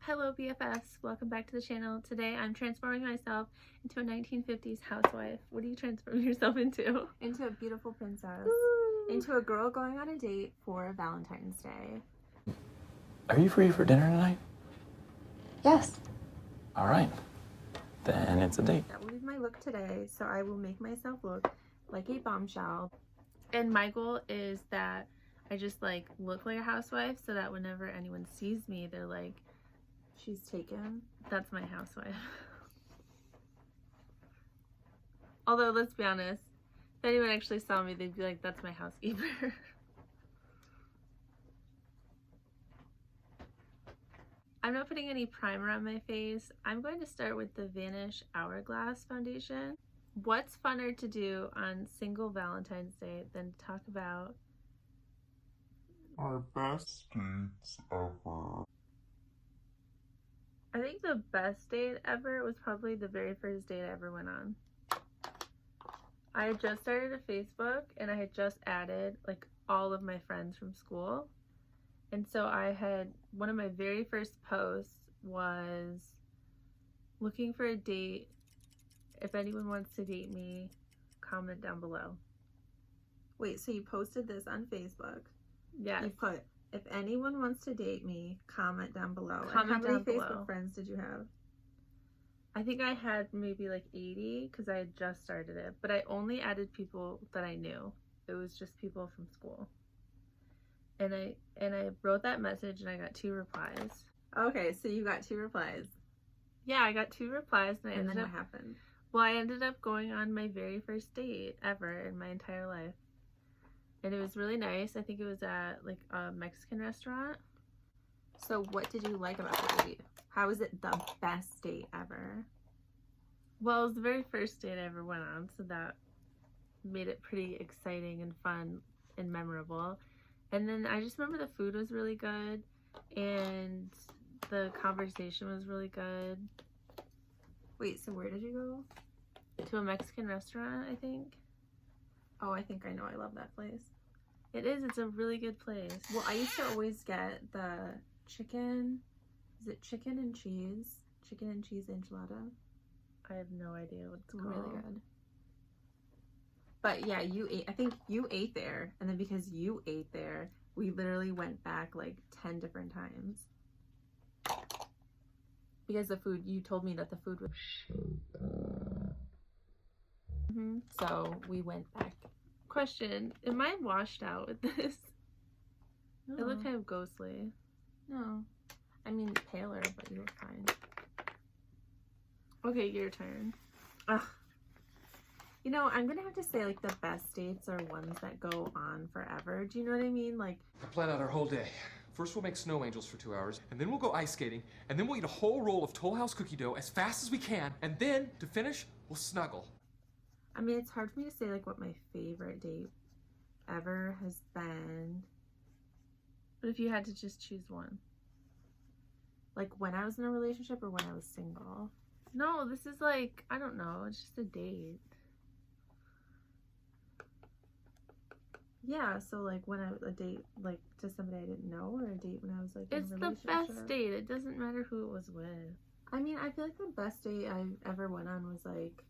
Hello BFFs, welcome back to the channel. Today I'm transforming myself into a 1950s housewife. What are you transforming yourself into? Into a beautiful princess. Ooh. Into a girl going on a date for Valentine's Day. Are you free for dinner tonight? Yes. All right, then it's a date. That will be my look today, so I will make myself look like a bombshell. And my goal is that I just like look like a housewife so that whenever anyone sees me, they're like, she's taken. That's my housewife. Although, let's be honest, if anyone actually saw me, they'd be like, that's my housekeeper. I'm not putting any primer on my face. I'm going to start with the Vanish Hourglass foundation. What's funner to do on single Valentine's Day than to talk about our best dates ever? I think the best date ever was probably the very first date I ever went on. I had just started a Facebook and I had just added like all of my friends from school. And so I had, one of my very first posts was looking for a date. If anyone wants to date me, comment down below. Wait, so you posted this on Facebook? Yes. You put, if anyone wants to date me, comment down below. Comment and how many down below. Facebook friends did you have? I think I had maybe like 80 because I had just started it, but I only added people that I knew. It was just people from school. And I wrote that message and I got 2 replies. Okay, so you got 2 replies. Yeah, I got 2 replies and then what happened? Well, I ended up going on my very first date ever in my entire life. And it was really nice. I think it was at like a Mexican restaurant. So what did you like about the date? How was it the best date ever? Well, it was the very first date I ever went on, so that made it pretty exciting and fun and memorable. And then I just remember the food was really good and the conversation was really good. Wait, so where did you go? To a Mexican restaurant, I think. Oh, I think I know. I love that place. It is. It's a really good place. Well, I used to always get the chicken. Is it chicken and cheese? Chicken and cheese enchilada. I have no idea what it's called. Really good. But yeah, you ate. I think you ate there, and then because you ate there, we literally went back like 10 different times. Because the food, you told me that the food was so we went back. Question, am I washed out with this? No. I look kind of ghostly. No. I mean, paler, but you look fine. Okay, your turn. Ugh. You know, I'm gonna have to say, like, the best dates are ones that go on forever. Do you know what I mean? Like, I plan out our whole day. First, we'll make snow angels for 2 hours, and then we'll go ice skating, and then we'll eat a whole roll of Toll House cookie dough as fast as we can, and then, to finish, we'll snuggle. I mean, it's hard for me to say, like, what my favorite date ever has been. But if you had to just choose one. Like, when I was in a relationship or when I was single? No, this is like, I don't know, it's just a date. Yeah, so like when a date like to somebody I didn't know, or a date when I was like in It's a the relationship. best date. It doesn't matter who it was with. I mean, I feel like the best date I ever went on was like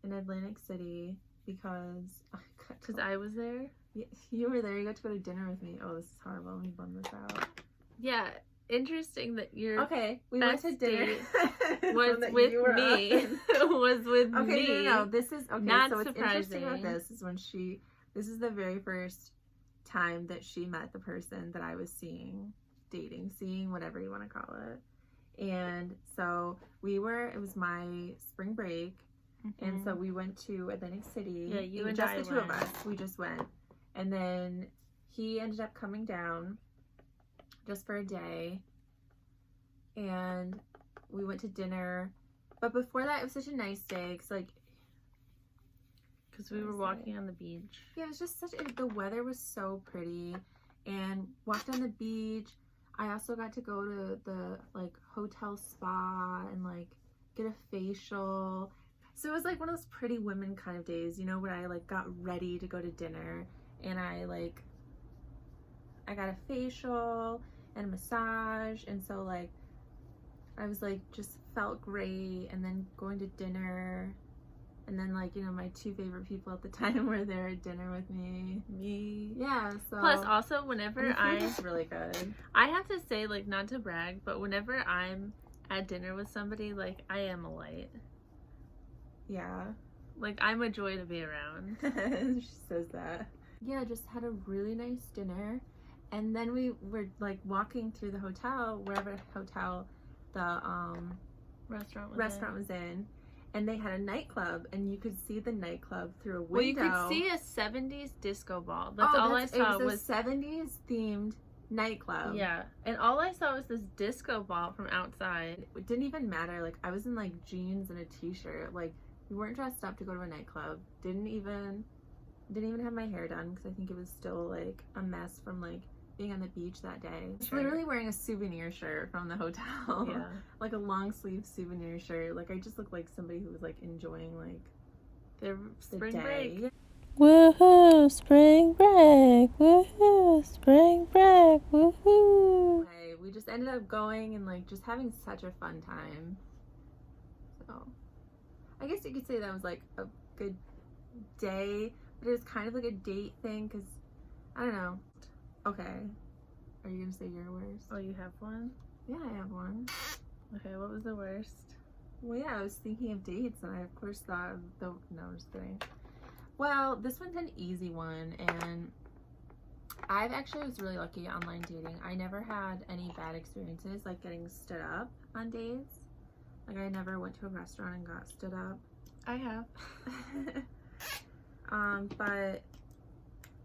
in Atlantic City because I was there. You were there. You got to go to dinner with me. Oh, this is horrible. Let me bum this out. Yeah, interesting that your we went to dinner. was with me. Was with me. Okay, no. This is okay. Not so what's surprising. Interesting about this is when this is the very first time that she met the person that I was dating, whatever you want to call it. And so it was my spring break. And so we went to Atlantic City. Yeah, you and just I the two went. of us. We just went. And then he ended up coming down just for a day. And we went to dinner. But before that, it was such a nice day. Because we were walking on the beach. Yeah, it was just the weather was so pretty. And walked on the beach. I also got to go to the like hotel spa and like get a facial. So it was like one of those pretty women kind of days, you know, where I like got ready to go to dinner and I got a facial and a massage, and so like I was like, just felt great. And then going to dinner. And then, like, you know, my two favorite people at the time were there at dinner with me. Me. Yeah, so. Plus, also, whenever it's really good. I have to say, like, not to brag, but whenever I'm at dinner with somebody, like, I am a light. Yeah. Like, I'm a joy to be around. She says that. Yeah, just had a really nice dinner. And then we were, like, walking through the hotel, wherever hotel the restaurant was in. And they had a nightclub, and you could see the nightclub through a window. Well, you could see a 70s disco ball. That's all I saw. It was a 70s themed nightclub. Yeah, and all I saw was this disco ball from outside. It didn't even matter. Like, I was in, like, jeans and a t-shirt. Like, we weren't dressed up to go to a nightclub. Didn't even have my hair done because I think it was still, like, a mess from, like, being on the beach that day. I was literally wearing a souvenir shirt from the hotel. Yeah. Like a long sleeve souvenir shirt. Like, I just looked like somebody who was, like, enjoying, like, The spring day. break. Woohoo, spring break. Woohoo, spring break. Woohoo. Okay, we just ended up going and, like, just having such a fun time. So, I guess you could say that was, like, a good day, but it was kind of like a date thing because, I don't know. Okay. Are you gonna say your worst? Oh, you have one? Yeah, I have one. Okay, what was the worst? Well, yeah, I was thinking of dates, and I, of course, thought of the... No, I'm just kidding. Well, this one's an easy one, and I've actually was really lucky online dating. I never had any bad experiences, like getting stood up on dates. Like, I never went to a restaurant and got stood up. I have.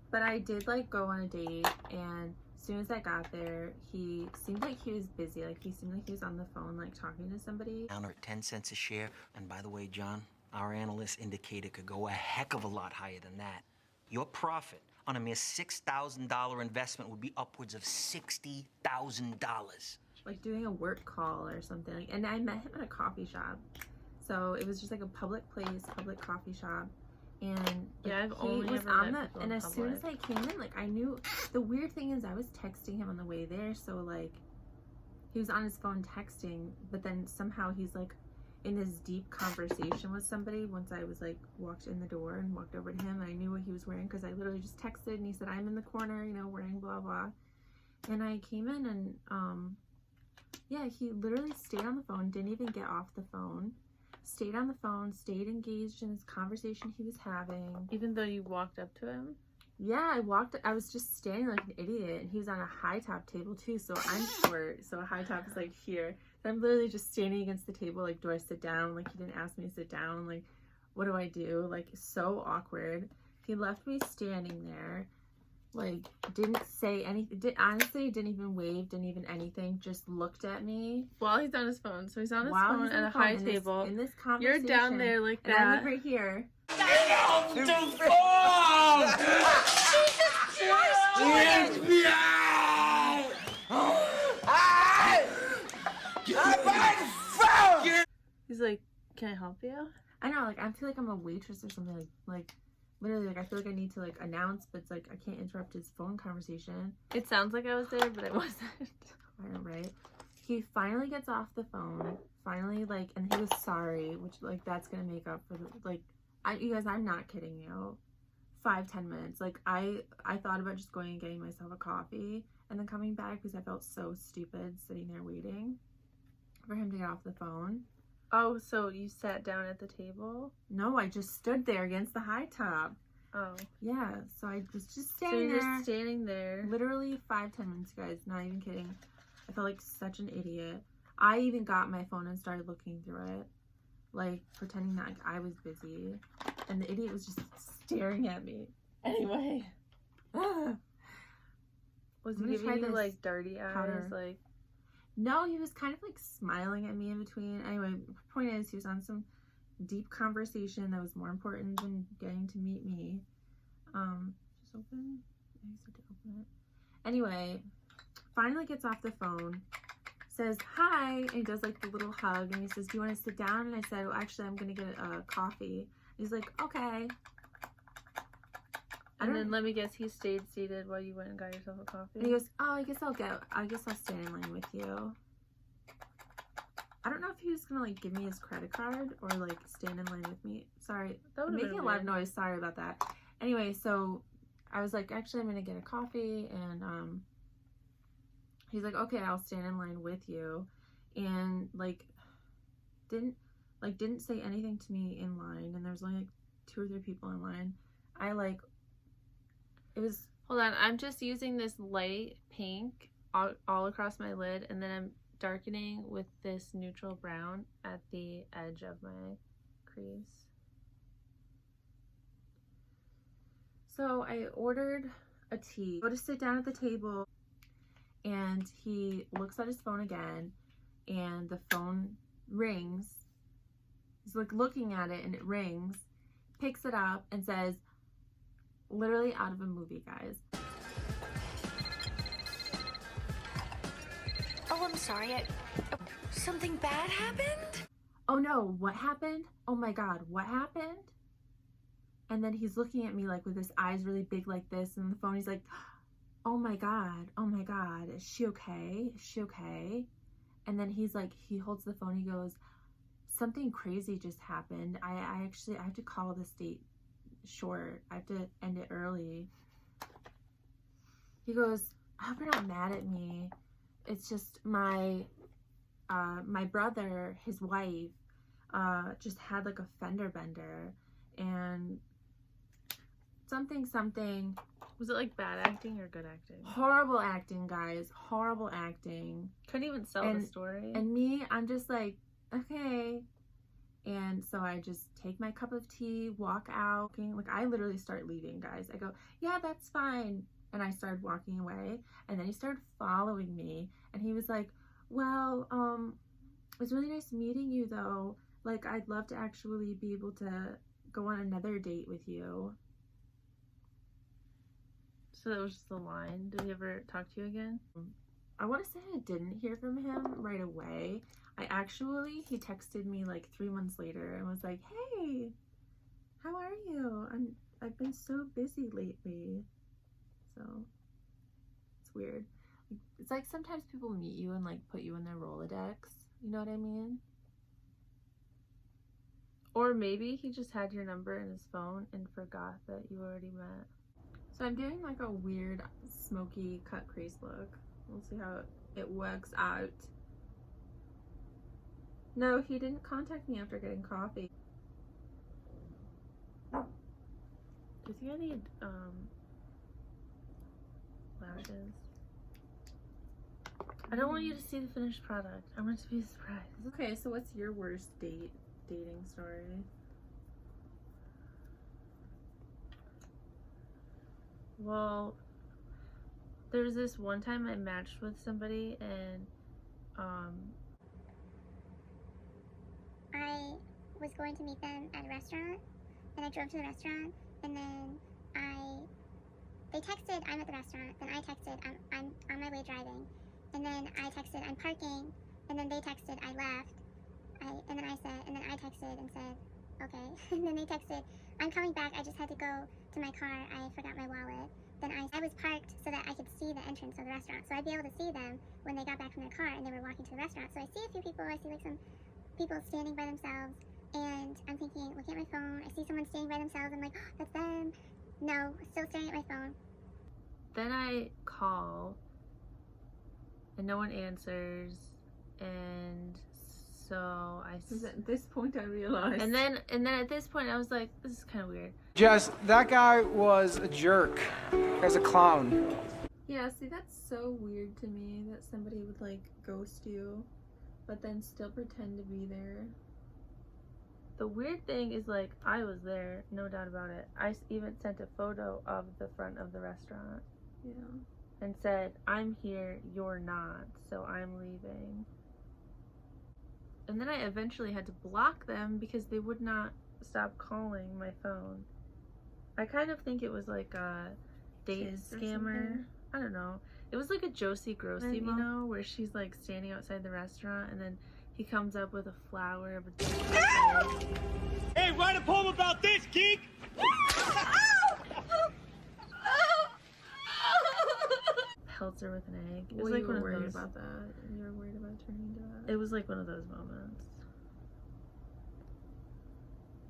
But I did, like, go on a date, and as soon as I got there, he seemed like he was busy. Like, he seemed like he was on the phone, like, talking to somebody. Down at 10 cents a share. And by the way, John, our analysts indicate it could go a heck of a lot higher than that. Your profit on a mere $6,000 investment would be upwards of $60,000. Like, doing a work call or something. And I met him at a coffee shop. So it was just, like, a public place, public coffee shop. And like, yeah, I've he only was ever on met the, people and in as soon as public. I came in, like, I knew. The weird thing is I was texting him on the way there, so, like, he was on his phone texting, but then somehow he's, like, in this deep conversation with somebody once I was, like, walked in the door and walked over to him, and I knew what he was wearing because I literally just texted, and he said, I'm in the corner, you know, wearing blah blah. And I came in, and yeah, he literally stayed on the phone, didn't even get off the phone. Stayed on the phone, stayed engaged in this conversation he was having. Even though you walked up to him? Yeah, I was just standing like an idiot, and he was on a high top table too, so I'm short, so a high top is like here. So I'm literally just standing against the table, like, do I sit down? Like, he didn't ask me to sit down, like, what do I do? Like, so awkward. He left me standing there, like, didn't say anything, honestly, didn't even wave, didn't even anything, just looked at me. While he's on his phone. So he's on his While phone he's on at the a phone high in this- table. in this conversation. You're down there like And I that. live right here. He's like, can I help you? I know, like, I feel like I'm a waitress or something, like literally, like, I feel like I need to, like, announce, but it's like, I can't interrupt his phone conversation. It sounds like I was there, but I wasn't. I know, right? He finally gets off the phone, finally, like, and he was sorry, which, like, that's gonna make up for the, like, you guys, I'm not kidding you. 5-10 minutes. Like, I thought about just going and getting myself a coffee and then coming back because I felt so stupid sitting there waiting for him to get off the phone. Oh, so you sat down at the table? No, I just stood there against the high top. Oh. Yeah, so I was just So standing you're there. just standing there. Literally 5-10 minutes, guys. Not even kidding. I felt like such an idiot. I even got my phone and started looking through it, like, pretending that, like, I was busy. And the idiot was just staring at me. Anyway. Was I'm he gonna try giving you, this like, dirty eyes? powder. Like, No, he was kind of, like, smiling at me in between. Anyway, point is, he was on some deep conversation that was more important than getting to meet me. Just open. I used to open it. Anyway, finally gets off the phone, says hi, and he does, like, the little hug, and he says, do you want to sit down? And I said, well, actually, I'm gonna get a coffee. He's like, okay. and then let me guess, he stayed seated while you went and got yourself a And he coffee? goes, oh, I guess I'll stand in line with you. he was gonna like give me his credit card or like stand in line with me. Sorry, That I'm would've making been a lot of weird. noise. Sorry about that. Anyway, so I was like, actually, I'm gonna get a coffee, and he's like, okay, I'll stand in line with you, and like didn't say anything to me in line, and there was only like 2 or 3 people in line. It was. Hold on, I'm just using this light pink all across my lid, and then I'm darkening with this neutral brown at the edge of my crease. So I ordered a tea. Go to sit down at the table, and he looks at his phone again, and the phone rings. He's like looking at it, and it rings, picks it up, and says, literally out of a movie, guys. Oh, I'm sorry. Something bad happened? Oh no, what happened? Oh my God, what happened? And then he's looking at me like with his eyes really big like this, and the phone, he's like, oh my God, is she okay? Is she okay? And then he's like, he holds the phone, he goes, something crazy just happened. I have to call this date short. I have to end it early. He goes, I hope you're not mad at me. It's just my brother, his wife, just had like a fender bender, and something. Was it like bad acting or good acting? Horrible acting, guys. Horrible acting. Couldn't even sell the story. And me, I'm just like, okay. And so I just take my cup of tea, walk out. Like, I literally start leaving, guys. I go, yeah, that's fine. And I started walking away. And then he started following me. And he was like, well, it was really nice meeting you, though. Like, I'd love to actually be able to go on another date with you. So that was just the line. Did he ever talk to you again? I want to say I didn't hear from him right away. He texted me like 3 months later and was like, hey, how are you? I've been so busy lately. So it's weird. It's like sometimes people meet you and like put you in their Rolodex. You know what I mean? Or maybe he just had your number in his phone and forgot that you already met. So I'm doing like a weird smoky cut crease look. We'll see how it works out. No, he didn't contact me after getting coffee. Do you think I need lashes? I don't want you to see the finished product. I want it to be a surprise. Okay, so what's your worst dating story? Well, there's this one time I matched with somebody, and I was going to meet them at a restaurant, and I drove to the restaurant, and then they texted, I'm at the restaurant, then I texted, I'm on my way driving, and then I texted, I'm parking, and then they texted, I left, and then I texted and said, okay, and then they texted, I'm coming back, I just had to go to my car, I forgot my wallet. Then I was parked so that I could see the entrance of the restaurant, so I'd be able to see them when they got back from their car and they were walking to the restaurant. So I see a few people, I see like some people standing by themselves, and I'm thinking, looking at my phone, I see someone standing by themselves, I'm like, oh, that's them. No, still staring at my phone. then I call, and no one answers, and so At this point I realized. and then at this point I was like, this is kind of weird. Just, that guy was a jerk. As a clown. Yeah, see, that's so weird to me that somebody would like ghost you, but then still pretend to be there. The weird thing is, like, I was there, no doubt about it. I even sent a photo of the front of the restaurant. Yeah. And said, I'm here, you're not, so I'm leaving. And then I eventually had to block them because they would not stop calling my phone. I kind of think it was like a date scammer. I don't know. It was like a Josie Grossi, you know, where she's like standing outside the restaurant and then he comes up with a flower of a Hey, write a poem about this, geek! pelts her with an egg. It was Well, like you one were of worried those. about that. You were worried about turning into that. It was like one of those moments.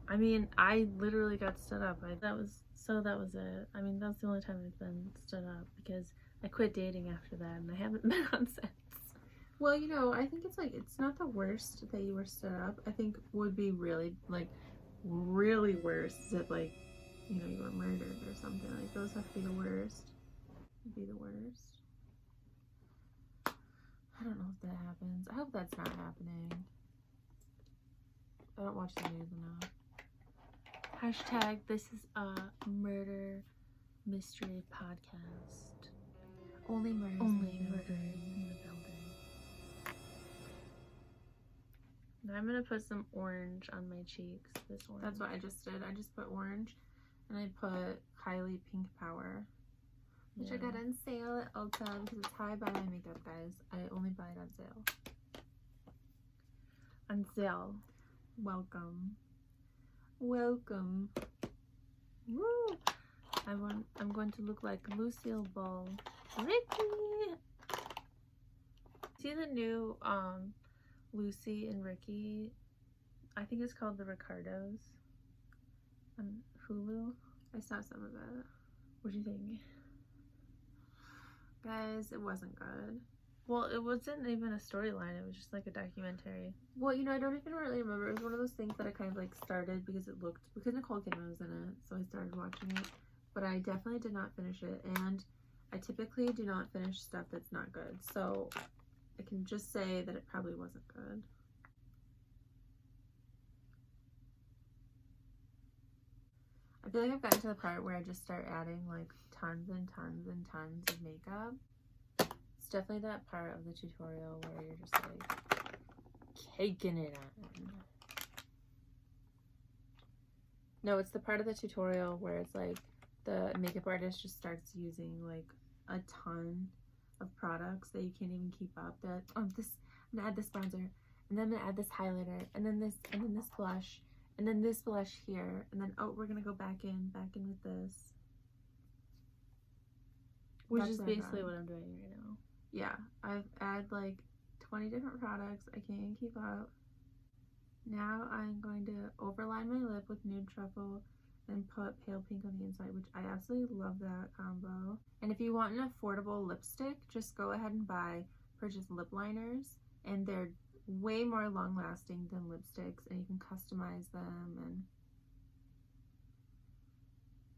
I mean, I literally got stood up. That was it. I mean, that's the only time I've been stood up because I quit dating after that and I haven't been on since. Well, you know, I think it's like, it's not the worst that you were stood up. I think would be really, like, really worse is if, like, you know, you were murdered or something. Like, those have to be the worst. Would be the worst. I don't know if that happens. I hope that's not happening. I don't watch the news enough. Hashtag this is a murder mystery podcast. Only murders. Only murders in the building. Now I'm gonna put some orange on my cheeks. This orange. That's what I just did. I just put orange and I put Kylie Pink Power, which I got on sale at Ulta because it's how I buy my makeup, guys. I only buy it on sale. On sale. Welcome. Welcome. Woo! I'm going to look like Lucille Ball. Ricky! See the new Lucy and Ricky? I think it's called The Ricardos on Hulu. I saw some of it. What do you think? Guys, it wasn't good. Well, it wasn't even a storyline. It was just like a documentary. Well, you know, I don't even really remember. It was one of those things that I kind of like started because Nicole Kidman was in it, so I started watching it. But I definitely did not finish it, and I typically do not finish stuff that's not good. So I can just say that it probably wasn't good. I feel like I've gotten to the part where I just start adding like tons and tons and tons of makeup. It's definitely that part of the tutorial where you're just like caking it on. No, it's the part of the tutorial where it's like the makeup artist just starts using like a ton of products that you can't even keep up. That I'm gonna add this bronzer, and then I'm gonna add this highlighter, and then this blush, and then this blush here, and then oh, we're gonna go back in with this. Which That's is what I'm basically doing. what I'm doing right now. Yeah, I've added like 20 different products. I can't even keep up. Now I'm going to overline my lip with Nude Truffle and put pale pink on the inside, which I absolutely love that combo. And if you want an affordable lipstick, just go ahead and purchase lip liners, and they're way more long lasting than lipsticks, and you can customize them,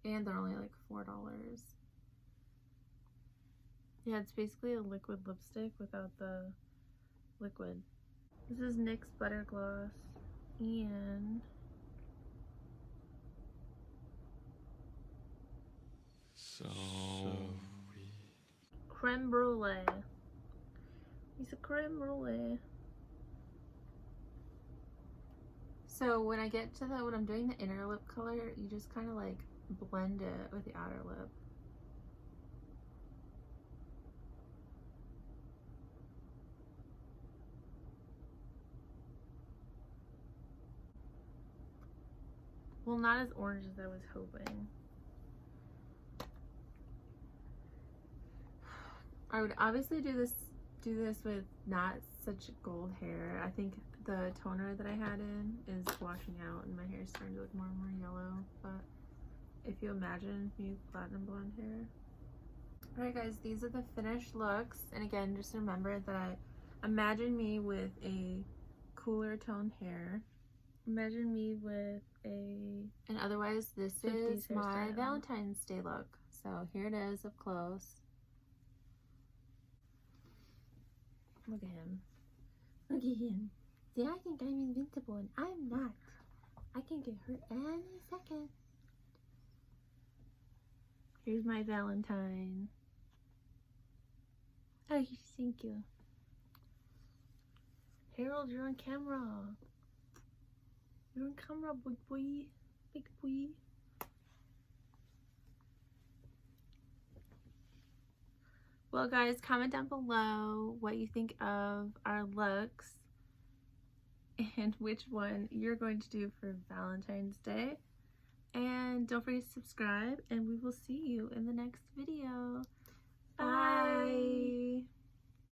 and they're only like $4. Yeah, it's basically a liquid lipstick without the liquid. This is NYX Butter Gloss and creme brulee. It's a creme brulee. So when I get to when I'm doing the inner lip color, you just kind of like blend it with the outer lip. Well, not as orange as I was hoping. I would obviously do this with not such gold hair. I think the toner that I had in is washing out and my hair is starting to look more and more yellow. But if you imagine me with platinum blonde hair. Alright guys, these are the finished looks. And again, just remember that imagine me with a cooler toned hair. Imagine me with a... And otherwise, this 50s is my hairstyle. Valentine's Day look. So here it is up close. Look at him. Look at him. See, I think I'm invincible and I'm not. I can get hurt any second. Here's my Valentine. Oh, thank you. Harold, you're on camera. You're on camera, big boy. Big boy. Well, guys, comment down below what you think of our looks and which one you're going to do for Valentine's Day. And don't forget to subscribe, and we will see you in the next video. Bye.